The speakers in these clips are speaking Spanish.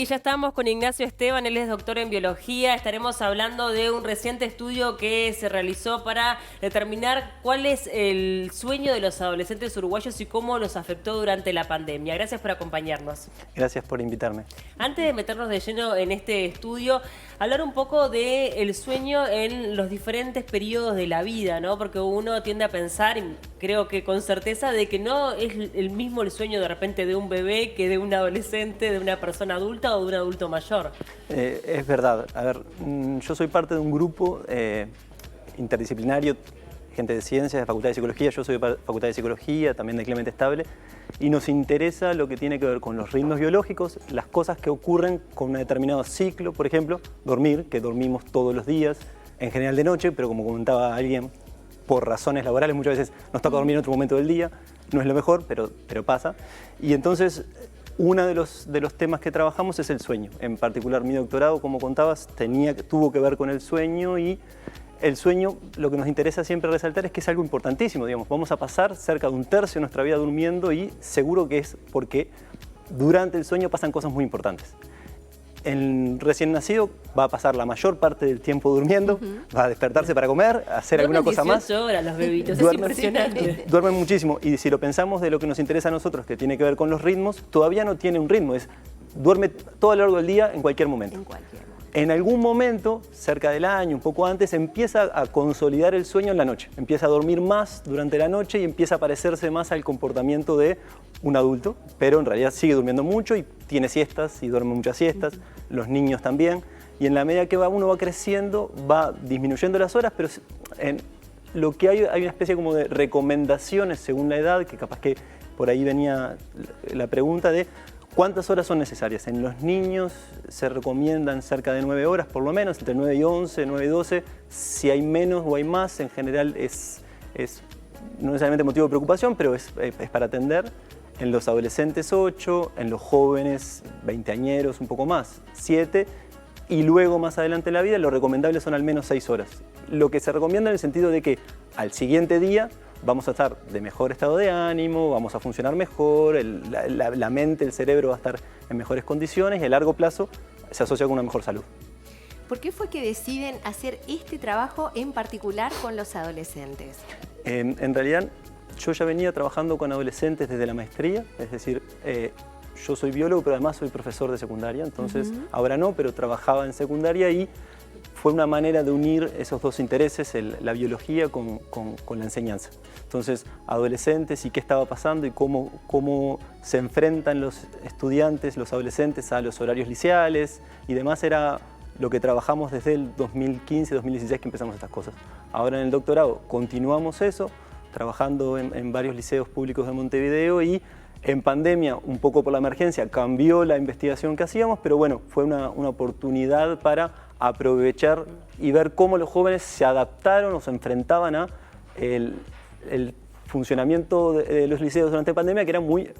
Y ya estamos con Ignacio Esteban, él es doctor en biología. Estaremos hablando de un reciente estudio que se realizó para determinar cuál es el sueño de los adolescentes uruguayos y cómo los afectó durante la pandemia. Gracias por acompañarnos. Gracias por invitarme. Antes de meternos de lleno en este estudio, hablar un poco del sueño en los diferentes periodos de la vida, ¿no? Porque uno tiende a pensar, y creo que con certeza, de que no es el mismo el sueño de repente de un bebé que de un adolescente, de una persona adulta o de un adulto mayor. Es verdad. A ver, yo soy parte de un grupo interdisciplinario, gente de ciencias, de Facultad de Psicología. Yo soy de Facultad de Psicología, también de Clemente Estable, y nos interesa lo que tiene que ver con los ritmos biológicos, las cosas que ocurren con un determinado ciclo, por ejemplo, dormir, que dormimos todos los días, en general de noche, pero como comentaba alguien, por razones laborales muchas veces nos toca dormir en otro momento del día, no es lo mejor, pero pasa. Y entonces, uno de los temas que trabajamos es el sueño. En particular, mi doctorado, como contabas, tuvo que ver con el sueño, y el sueño, lo que nos interesa siempre resaltar es que es algo importantísimo. Digamos, vamos a pasar cerca de un tercio de nuestra vida durmiendo, y seguro que es porque durante el sueño pasan cosas muy importantes. El recién nacido va a pasar la mayor parte del tiempo durmiendo, va a despertarse para comer, hacer alguna cosa más. 18 horas los bebitos, es impresionante. Duermen muchísimo, y si lo pensamos de lo que nos interesa a nosotros, que tiene que ver con los ritmos, todavía no tiene un ritmo, duerme todo a lo largo del día en cualquier momento. En algún momento, cerca del año, un poco antes, empieza a consolidar el sueño en la noche. Empieza a dormir más durante la noche y empieza a parecerse más al comportamiento de un adulto, pero en realidad sigue durmiendo mucho y tiene siestas y duerme muchas siestas, los niños también. Y en la medida que uno va creciendo, va disminuyendo las horas, pero lo que hay una especie como de recomendaciones según la edad, que capaz que por ahí venía la pregunta de ¿cuántas horas son necesarias? En los niños se recomiendan cerca de 9 horas, por lo menos, entre 9 y 11, 9 y 12. Si hay menos o hay más, en general es no necesariamente motivo de preocupación, pero es para atender. En los adolescentes 8, en los jóvenes veinteañeros un poco más, 7, y luego más adelante en la vida lo recomendable son al menos 6 horas. Lo que se recomienda en el sentido de que al siguiente día vamos a estar de mejor estado de ánimo, vamos a funcionar mejor, la mente, el cerebro va a estar en mejores condiciones, y a largo plazo se asocia con una mejor salud. ¿Por qué fue que deciden hacer este trabajo en particular con los adolescentes? En realidad, yo ya venía trabajando con adolescentes desde la maestría, es decir, yo soy biólogo, pero además soy profesor de secundaria, entonces ahora no, pero trabajaba en secundaria, y fue una manera de unir esos dos intereses, la biología con la enseñanza. Entonces, adolescentes y qué estaba pasando y cómo se enfrentan los estudiantes, los adolescentes a los horarios liceales y demás, era lo que trabajamos desde el 2015, 2016 que empezamos estas cosas. Ahora en el doctorado continuamos eso, trabajando en varios liceos públicos de Montevideo, y en pandemia, un poco por la emergencia, cambió la investigación que hacíamos, pero bueno, fue una oportunidad para aprovechar y ver cómo los jóvenes se adaptaron o se enfrentaban a el funcionamiento de los liceos durante pandemia, que era muy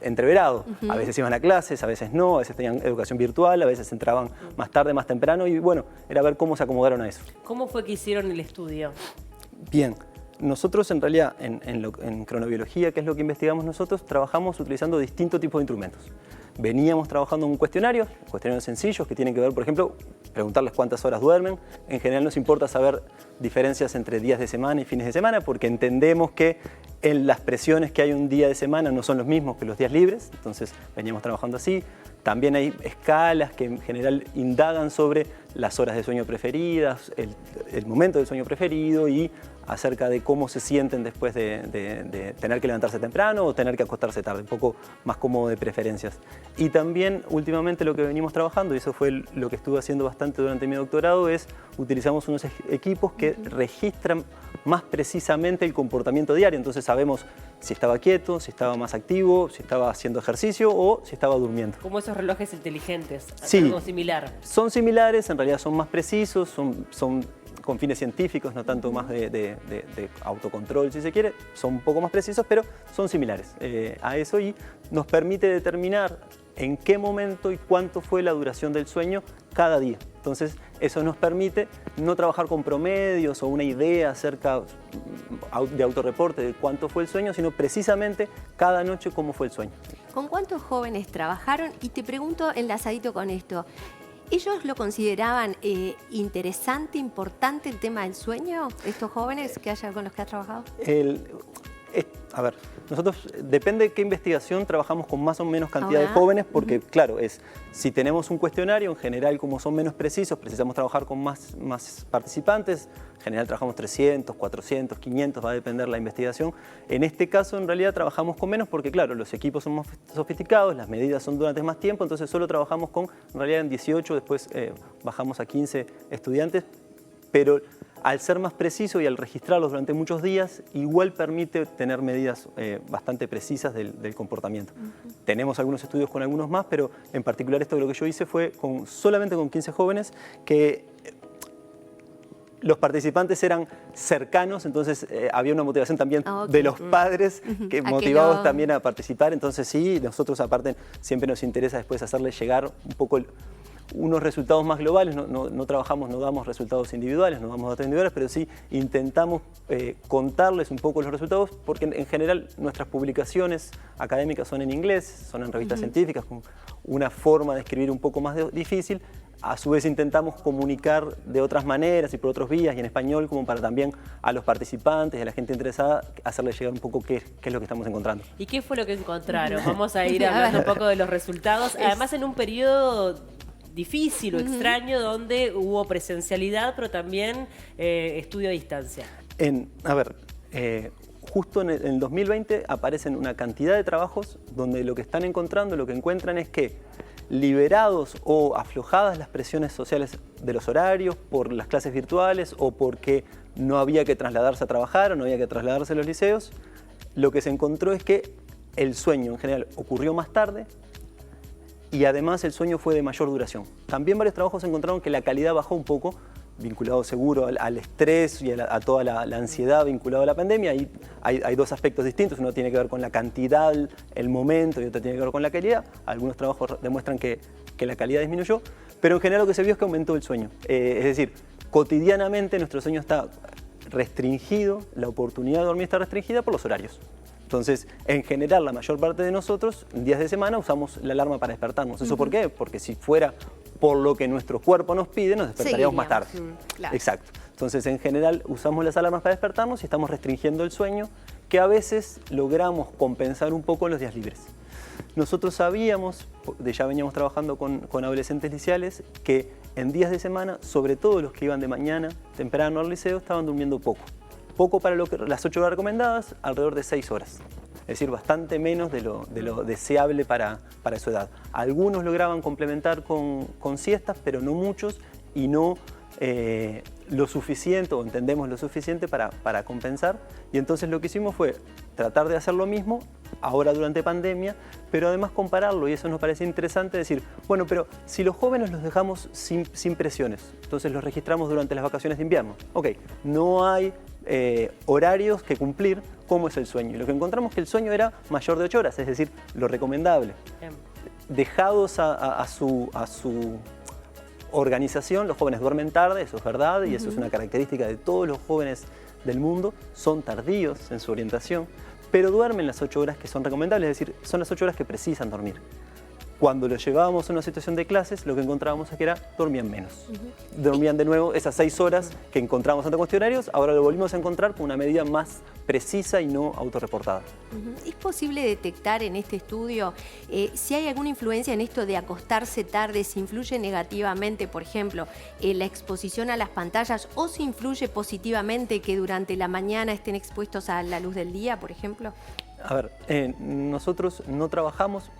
entreverado. A veces iban a clases, a veces no, a veces tenían educación virtual, a veces entraban más tarde, más temprano, y bueno, era ver cómo se acomodaron a eso. ¿Cómo fue que hicieron el estudio? Bien. Nosotros en realidad en cronobiología, que es lo que investigamos nosotros, trabajamos utilizando distintos tipos de instrumentos. Veníamos trabajando en cuestionarios sencillos que tienen que ver, por ejemplo, preguntarles cuántas horas duermen. En general nos importa saber diferencias entre días de semana y fines de semana, porque entendemos que las presiones que hay un día de semana no son los mismos que los días libres, entonces veníamos trabajando así. También hay escalas que en general indagan sobre las horas de sueño preferidas, el momento del sueño preferido, y acerca de cómo se sienten después de tener que levantarse temprano o tener que acostarse tarde, un poco más como de preferencias. Y también últimamente lo que venimos trabajando, y eso fue lo que estuve haciendo bastante durante mi doctorado, es utilizamos unos equipos que registran más precisamente el comportamiento diario. Entonces sabemos si estaba quieto, si estaba más activo, si estaba haciendo ejercicio o si estaba durmiendo. Como esos relojes inteligentes, sí, algo similar. Son similares, en realidad son más precisos, son con fines científicos, no tanto más de autocontrol, si se quiere. Son un poco más precisos, pero son similares a eso, y nos permite determinar en qué momento y cuánto fue la duración del sueño cada día. Entonces, eso nos permite no trabajar con promedios o una idea acerca de autorreporte de cuánto fue el sueño, sino precisamente cada noche cómo fue el sueño. ¿Con cuántos jóvenes trabajaron? Y te pregunto, enlazadito con esto, ¿ellos lo consideraban interesante, importante el tema del sueño, estos jóvenes con los que has trabajado? A ver, nosotros, depende de qué investigación, trabajamos con más o menos cantidad de jóvenes, porque claro, si tenemos un cuestionario, en general como son menos precisos, precisamos trabajar con más participantes, en general trabajamos 300, 400, 500, va a depender la investigación. En este caso, en realidad, trabajamos con menos porque, claro, los equipos son más sofisticados, las medidas son durante más tiempo, entonces solo trabajamos con, en realidad, en 18, después bajamos a 15 estudiantes, pero al ser más preciso y al registrarlos durante muchos días, igual permite tener medidas bastante precisas del comportamiento. Tenemos algunos estudios con algunos más, pero en particular esto lo que yo hice fue solamente con 15 jóvenes que los participantes eran cercanos, entonces había una motivación también de los padres motivados también a participar. Entonces sí, nosotros aparte siempre nos interesa después hacerles llegar un poco unos resultados más globales, no trabajamos, no damos resultados individuales, no damos datos individuales, pero sí intentamos contarles un poco los resultados, porque en general nuestras publicaciones académicas son en inglés, son en revistas científicas, con una forma de escribir un poco más difícil. A su vez intentamos comunicar de otras maneras y por otros vías y en español, como para también a los participantes y a la gente interesada hacerles llegar un poco qué es lo que estamos encontrando. ¿Y qué fue lo que encontraron? Vamos a ir hablando un poco de los resultados. Además, en un periodo difícil o extraño donde hubo presencialidad, pero también estudio a distancia. Justo en el 2020 aparecen una cantidad de trabajos donde lo que están encontrando, lo que encuentran es que liberados o aflojadas las presiones sociales de los horarios por las clases virtuales o porque no había que trasladarse a trabajar o no había que trasladarse a los liceos, lo que se encontró es que el sueño en general ocurrió más tarde y además el sueño fue de mayor duración. También varios trabajos encontraron que la calidad bajó un poco, vinculado seguro al estrés y a toda la ansiedad vinculada a la pandemia. Y hay dos aspectos distintos, uno tiene que ver con la cantidad, el momento, y otro tiene que ver con la calidad. Algunos trabajos demuestran que la calidad disminuyó, pero en general lo que se vio es que aumentó el sueño. Es decir, cotidianamente nuestro sueño está restringido, la oportunidad de dormir está restringida por los horarios. Entonces, en general, la mayor parte de nosotros, en días de semana, usamos la alarma para despertarnos. ¿Eso por qué? Porque si fuera por lo que nuestro cuerpo nos pide, nos despertaríamos más tarde. Claro. Exacto. Entonces, en general, usamos las alarmas para despertarnos y estamos restringiendo el sueño, que a veces logramos compensar un poco en los días libres. Nosotros sabíamos, ya veníamos trabajando con adolescentes liceales, que en días de semana, sobre todo los que iban de mañana, temprano al liceo, estaban durmiendo poco. Poco para las 8 horas recomendadas, alrededor de 6 horas. Es decir, bastante menos de lo deseable para su edad. Algunos lograban complementar con siestas, pero no muchos y no lo suficiente, o entendemos lo suficiente para compensar. Y entonces lo que hicimos fue tratar de hacer lo mismo, ahora durante pandemia, pero además compararlo, y eso nos parece interesante, decir, bueno, pero si los jóvenes los dejamos sin presiones, entonces los registramos durante las vacaciones de invierno. Ok, no hay horarios que cumplir, ¿cómo es el sueño? Y lo que encontramos es que el sueño era mayor de 8 horas, es decir, lo recomendable. Dejados a su organización, los jóvenes duermen tarde, eso es verdad, y eso es una característica de todos los jóvenes del mundo, son tardíos en su orientación, pero duermen las 8 horas que son recomendables, es decir, son las 8 horas que precisan dormir. Cuando los llevábamos a una situación de clases, lo que encontrábamos es que dormían menos. Dormían de nuevo esas 6 horas que encontramos ante cuestionarios, ahora lo volvimos a encontrar con una medida más precisa y no autorreportada. ¿Es posible detectar en este estudio si hay alguna influencia en esto de acostarse tarde, si influye negativamente, por ejemplo, la exposición a las pantallas, o si influye positivamente que durante la mañana estén expuestos a la luz del día, por ejemplo? A ver, nosotros no trabajamos,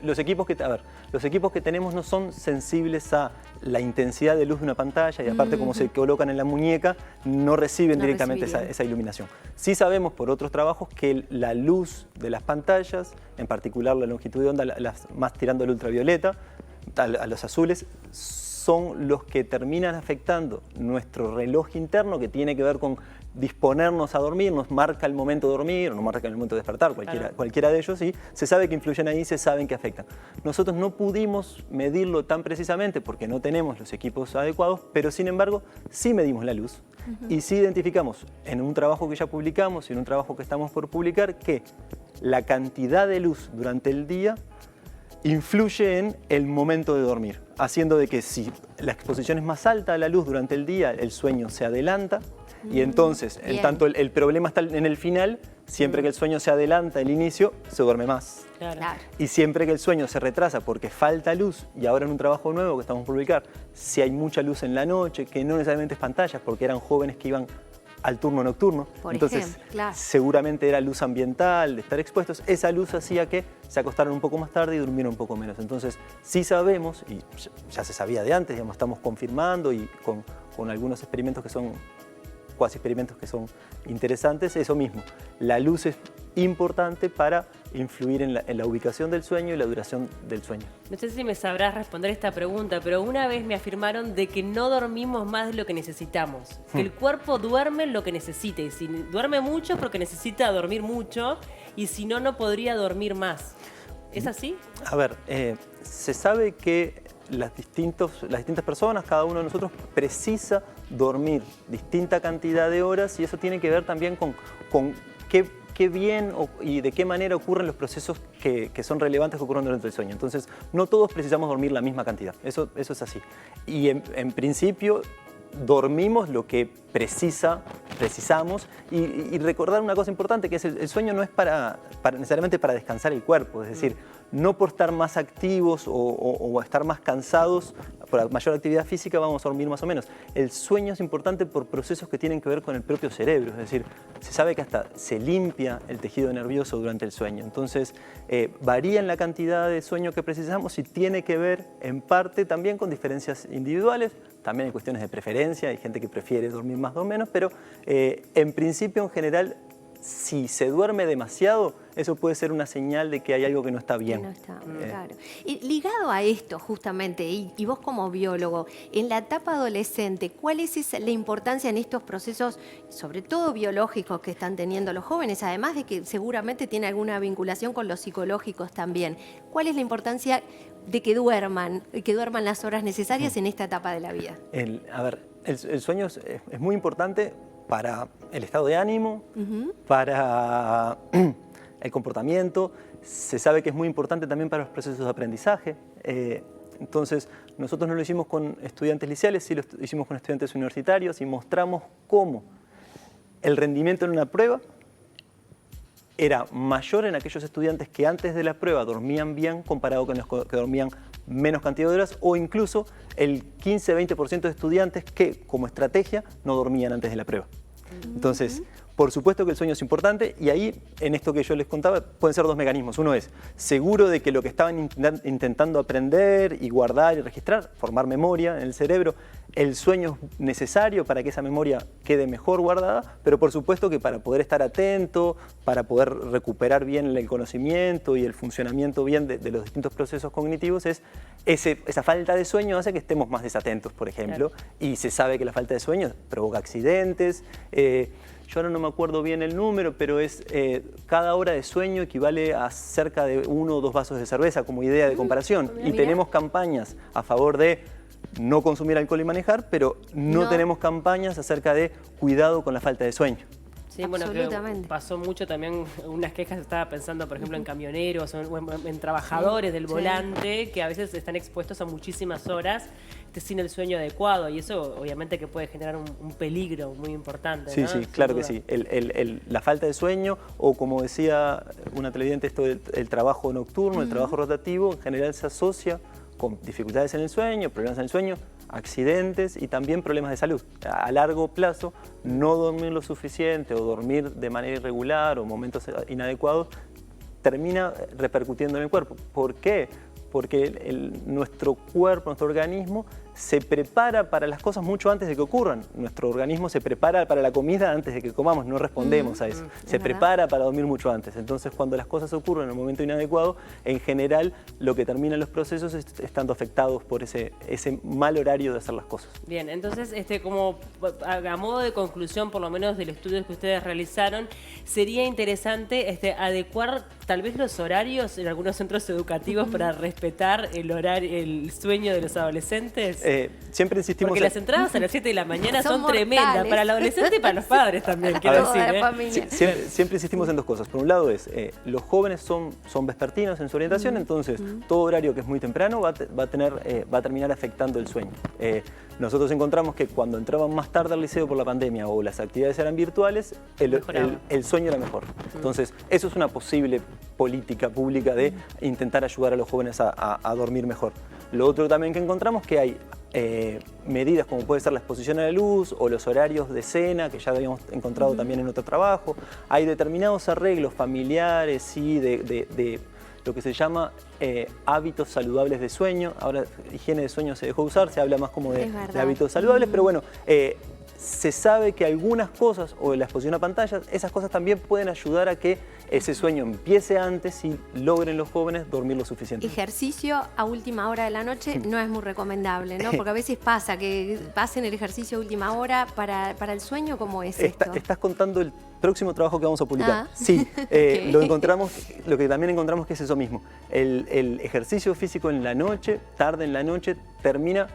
los equipos que tenemos no son sensibles a la intensidad de luz de una pantalla y aparte como se colocan en la muñeca, no reciben directamente esa iluminación. Sí sabemos por otros trabajos que la luz de las pantallas, en particular la longitud de onda, más tirando al ultravioleta, a los azules, son los que terminan afectando nuestro reloj interno, que tiene que ver con disponernos a dormir, nos marca el momento de dormir, o nos marca el momento de despertar, cualquiera de ellos, y se sabe que influyen ahí, se saben que afectan. Nosotros no pudimos medirlo tan precisamente porque no tenemos los equipos adecuados, pero sin embargo sí medimos la luz y sí identificamos en un trabajo que ya publicamos y en un trabajo que estamos por publicar que la cantidad de luz durante el día influye en el momento de dormir, haciendo de que si la exposición es más alta a la luz durante el día, el sueño se adelanta. Y entonces, en tanto el problema está en el final, siempre que el sueño se adelanta el inicio, se duerme más. Claro. Y siempre que el sueño se retrasa porque falta luz, y ahora en un trabajo nuevo que estamos por publicar, si hay mucha luz en la noche, que no necesariamente es pantallas, porque eran jóvenes que iban al turno nocturno, entonces seguramente era luz ambiental, de estar expuestos, esa luz hacía que se acostaran un poco más tarde y durmieran un poco menos. Entonces sí sabemos, y ya se sabía de antes, digamos, estamos confirmando y con algunos experimentos que son cuasi experimentos que son interesantes, eso mismo. La luz es importante para influir en la ubicación del sueño y la duración del sueño. No sé si me sabrás responder esta pregunta, pero una vez me afirmaron de que no dormimos más de lo que necesitamos. Que el cuerpo duerme lo que necesite. Y si duerme mucho es porque necesita dormir mucho, y si no, no podría dormir más. ¿Es así? A ver, se sabe que las distintas personas, cada uno de nosotros precisa dormir distinta cantidad de horas, y eso tiene que ver también con qué bien y de qué manera ocurren los procesos que son relevantes que ocurren durante el sueño. Entonces, no todos precisamos dormir la misma cantidad, eso es así. Y en principio dormimos lo que precisamos, y recordar una cosa importante, que es el sueño no es necesariamente para descansar el cuerpo, es decir, no por estar más activos o estar más cansados, por mayor actividad física vamos a dormir más o menos. El sueño es importante por procesos que tienen que ver con el propio cerebro, es decir, se sabe que hasta se limpia el tejido nervioso durante el sueño. Entonces, varía en la cantidad de sueño que precisamos y tiene que ver en parte también con diferencias individuales. También hay cuestiones de preferencia, hay gente que prefiere dormir más o menos, pero en principio, en general, si se duerme demasiado, eso puede ser una señal de que hay algo que no está bien. Que no está, claro. Y ligado a esto, justamente, y vos como biólogo, en la etapa adolescente, ¿cuál es la importancia en estos procesos, sobre todo biológicos, que están teniendo los jóvenes, además de que seguramente tiene alguna vinculación con los psicológicos también? ¿Cuál es la importancia de que duerman las horas necesarias en esta etapa de la vida? A ver, el sueño es muy importante para el estado de ánimo, para el comportamiento. Se sabe que es muy importante también para los procesos de aprendizaje. Entonces, nosotros no lo hicimos con estudiantes liceales, sí lo hicimos con estudiantes universitarios, y mostramos cómo el rendimiento en una prueba era mayor en aquellos estudiantes que antes de la prueba dormían bien comparado con los que dormían menos cantidad de horas, o incluso el 15-20% de estudiantes que, como estrategia, no dormían antes de la prueba. Entonces, por supuesto que el sueño es importante, y ahí, en esto que yo les contaba, pueden ser dos mecanismos. Uno es seguro de que lo que estaban intentando aprender y guardar y registrar, formar memoria en el cerebro, el sueño es necesario para que esa memoria quede mejor guardada, pero por supuesto que para poder estar atento, para poder recuperar bien el conocimiento y el funcionamiento bien de los distintos procesos cognitivos, esa falta de sueño hace que estemos más desatentos, por ejemplo, y se sabe que la falta de sueño provoca accidentes. Yo ahora no me acuerdo bien el número, pero cada hora de sueño equivale a cerca de 1 o 2 vasos de cerveza, como idea de comparación. Y tenemos campañas a favor de no consumir alcohol y manejar, pero no tenemos campañas acerca de cuidado con la falta de sueño. Sí, bueno, pasó mucho también, unas quejas, estaba pensando, por ejemplo, en camioneros o en trabajadores del volante, que a veces están expuestos a muchísimas horas sin el sueño adecuado, y eso obviamente que puede generar un peligro muy importante, Sí, ¿no? sí, claro que sí. La falta de sueño, o como decía una televidente, esto del trabajo nocturno, el trabajo rotativo, en general se asocia con dificultades en el sueño, problemas en el sueño, accidentes y también problemas de salud. A largo plazo, no dormir lo suficiente o dormir de manera irregular o momentos inadecuados termina repercutiendo en el cuerpo. ¿Por qué? porque nuestro cuerpo, nuestro organismo, se prepara para las cosas mucho antes de que ocurran. Nuestro organismo se prepara para la comida antes de que comamos, no respondemos a eso. Se prepara para dormir mucho antes. Entonces, cuando las cosas ocurren en el momento inadecuado, en general, lo que terminan los procesos es estando afectados por ese mal horario de hacer las cosas. Bien, entonces, como a modo de conclusión, por lo menos del estudio que ustedes realizaron, sería interesante adecuar tal vez los horarios en algunos centros educativos para respetar el sueño de los adolescentes. Siempre insistimos... Porque las entradas a las 7 de la mañana son tremendas, mortales. para el adolescente y para los padres también, quiero decir. Siempre insistimos en dos cosas. Por un lado los jóvenes son vespertinos en su orientación, entonces todo horario que es muy temprano va a terminar afectando el sueño. Nosotros encontramos que cuando entraban más tarde al liceo por la pandemia o las actividades eran virtuales, el sueño era mejor. Entonces, eso es una posible política pública de intentar ayudar a los jóvenes a dormir mejor. Lo otro también que encontramos que hay medidas como puede ser la exposición a la luz o los horarios de cena, que ya habíamos encontrado también en otro trabajo. Hay determinados arreglos familiares, sí, de lo que se llama hábitos saludables de sueño. Ahora higiene de sueño se dejó usar, se habla más como de hábitos saludables, pero bueno, se sabe que algunas cosas, o la exposición a pantallas, esas cosas también pueden ayudar a que ese sueño empiece antes y logren los jóvenes dormir lo suficiente. Ejercicio a última hora de la noche no es muy recomendable, ¿no? Porque a veces pasa que pasen el ejercicio a última hora para el sueño. ¿Cómo es esto? Estás contando el próximo trabajo que vamos a publicar. Sí, Okay. lo que también encontramos que es eso mismo. El ejercicio físico en la noche, tarde en la noche, termina...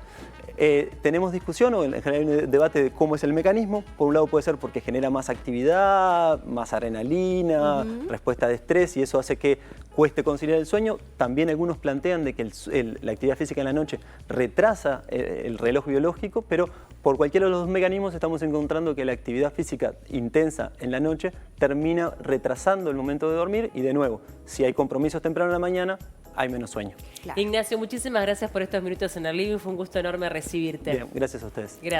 tenemos discusión o en general hay un debate de cómo es el mecanismo. Por un lado puede ser porque genera más actividad, más adrenalina, respuesta de estrés, y eso hace que cueste conciliar el sueño. También algunos plantean de que la actividad física en la noche retrasa el reloj biológico, pero por cualquiera de los dos mecanismos estamos encontrando que la actividad física intensa en la noche termina retrasando el momento de dormir, y de nuevo, si hay compromisos temprano en la mañana, hay menos sueño. Claro. Ignacio, muchísimas gracias por estos minutos en el living. Fue un gusto enorme recibirte. Bien, gracias a ustedes. Gracias.